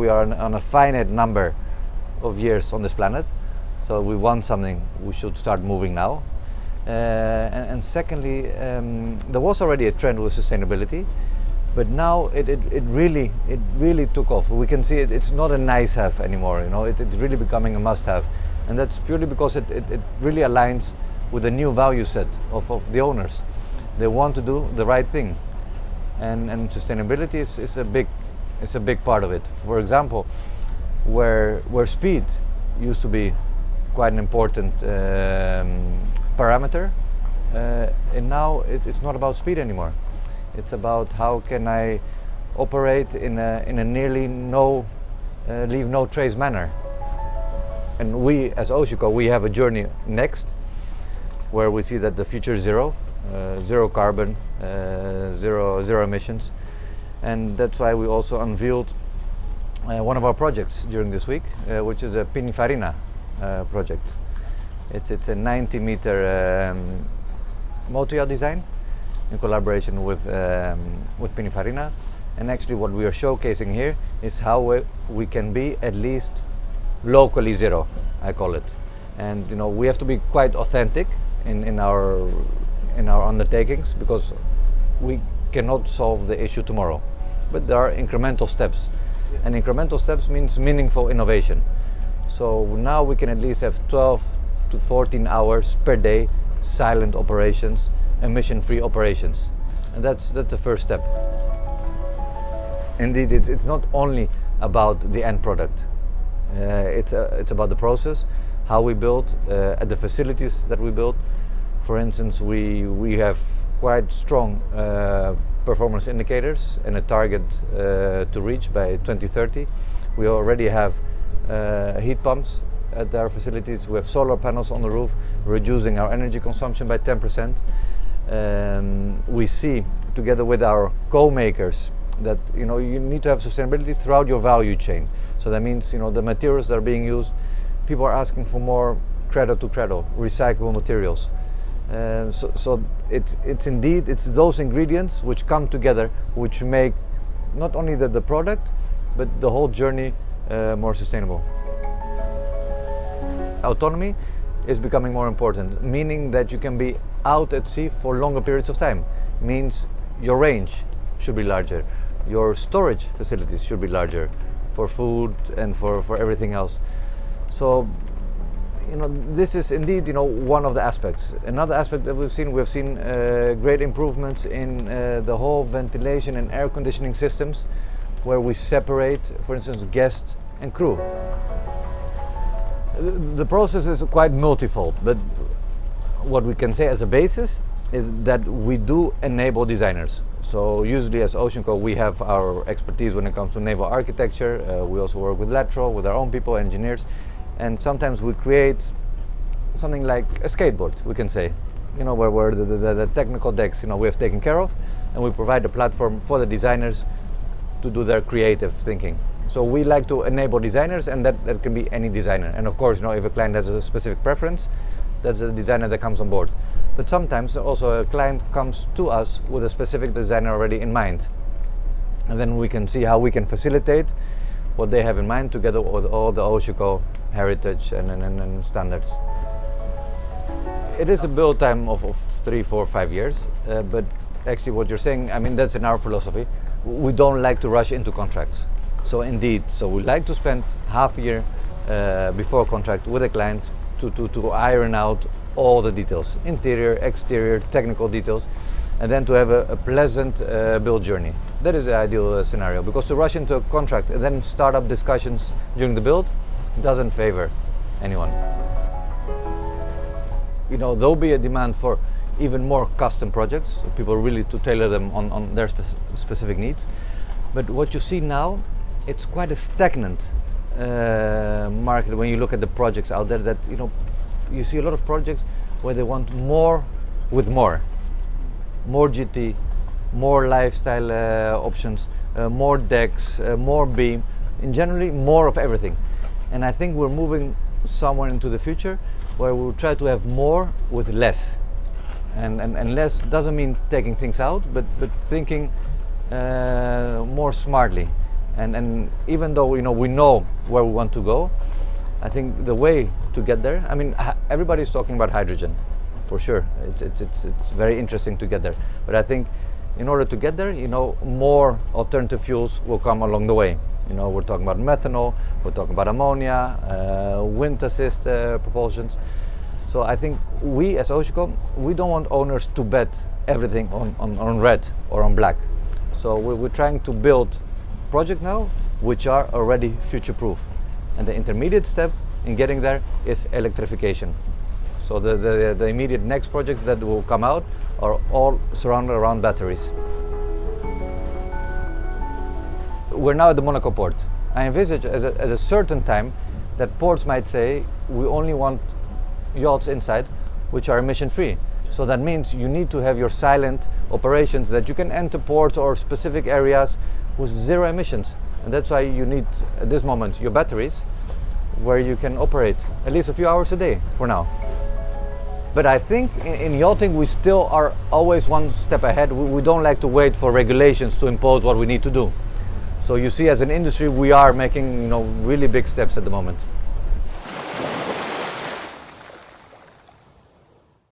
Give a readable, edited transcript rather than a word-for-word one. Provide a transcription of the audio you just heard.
We are on a finite number of years on this planet, so we want something, we should start moving now. And secondly, there was already a trend with sustainability, but now it really took off. We can see it's not a nice have anymore, it's really becoming a must have. And that's purely because it really aligns with the new value set of the owners. They want to do the right thing, and sustainability is a big part of it. For example, where speed used to be quite an important parameter, and now it's not about speed anymore. It's about how can I operate in a nearly leave no trace manner. And we as Oceanco, we have a journey next where we see that the future is zero carbon, zero emissions, and that's why we also unveiled one of our projects during this week, which is a Pininfarina project. It's a 90-meter motor yacht design in collaboration with Pininfarina, and actually what we are showcasing here is how we can be at least locally zero, I call it. And we have to be quite authentic in our undertakings, because we cannot solve the issue tomorrow, but there are incremental steps, and incremental steps means meaningful innovation. So now we can at least have 12 to 14 hours per day silent operations, emission-free operations, and that's the first step. Indeed, it's not only about the end product. It's about the process, how we build, at the facilities that we build. For instance, we have quite strong performance indicators and a target to reach by 2030. We already have heat pumps at our facilities. We have solar panels on the roof, reducing our energy consumption by 10%. We see, together with our co-makers, that you need to have sustainability throughout your value chain. So that means the materials that are being used, people are asking for more cradle to cradle, recyclable materials. So it's those ingredients which come together, which make not only the product, but the whole journey more sustainable. Autonomy is becoming more important, meaning that you can be out at sea for longer periods of time. Means your range should be larger, your storage facilities should be larger for food and for everything else. So this is indeed one of the aspects. Another aspect that we've seen great improvements in the whole ventilation and air conditioning systems, where we separate, for instance, guest and crew. The process is quite multifold, but what we can say as a basis is that we do enable designers. So usually as Oceanco, we have our expertise when it comes to naval architecture. We also work with lateral, with our own people, engineers, and sometimes we create something like a skateboard, we can say, where the technical decks we have taken care of, and we provide a platform for the designers to do their creative thinking. So we like to enable designers, and that can be any designer. And of course, if a client has a specific preference, that's a designer that comes on board. But sometimes also a client comes to us with a specific designer already in mind, and then we can see how we can facilitate what they have in mind together with all the Oceanco heritage and standards. It is a build time of 3, 4, 5 years, but actually what you're saying, that's in our philosophy. We don't like to rush into contracts. So indeed, we like to spend half a year before contract with a client to iron out all the details, interior, exterior, technical details, and then to have a pleasant build journey. That is the ideal scenario, because to rush into a contract and then start up discussions during the build doesn't favor anyone. There'll be a demand for even more custom projects, so people really to tailor them on their specific needs. But what you see now, it's quite a stagnant market when you look at the projects out there, that you see a lot of projects where they want more with more GT, more lifestyle options, more decks, more beam, and generally more of everything. And I think we're moving somewhere into the future where we'll try to have more with less, and less doesn't mean taking things out, but thinking more smartly, And even though we know where we want to go, I think the way to get there, I mean, everybody's talking about hydrogen, for sure. It's very interesting to get there. But I think in order to get there, more alternative fuels will come along the way. We're talking about methanol, we're talking about ammonia, wind assist propulsions. So I think we as Oceanco, we don't want owners to bet everything on red or on black. So we're trying to build projects now which are already future-proof. And the intermediate step in getting there is electrification. So the immediate next projects that will come out are all surrounded around batteries. We're now at the Monaco port. I envisage as a certain time that ports might say we only want yachts inside which are emission-free. So that means you need to have your silent operations that you can enter ports or specific areas with zero emissions. And that's why you need, at this moment, your batteries where you can operate at least a few hours a day for now. But I think in yachting we still are always one step ahead. We don't like to wait for regulations to impose what we need to do. So you see, as an industry, we are making really big steps at the moment.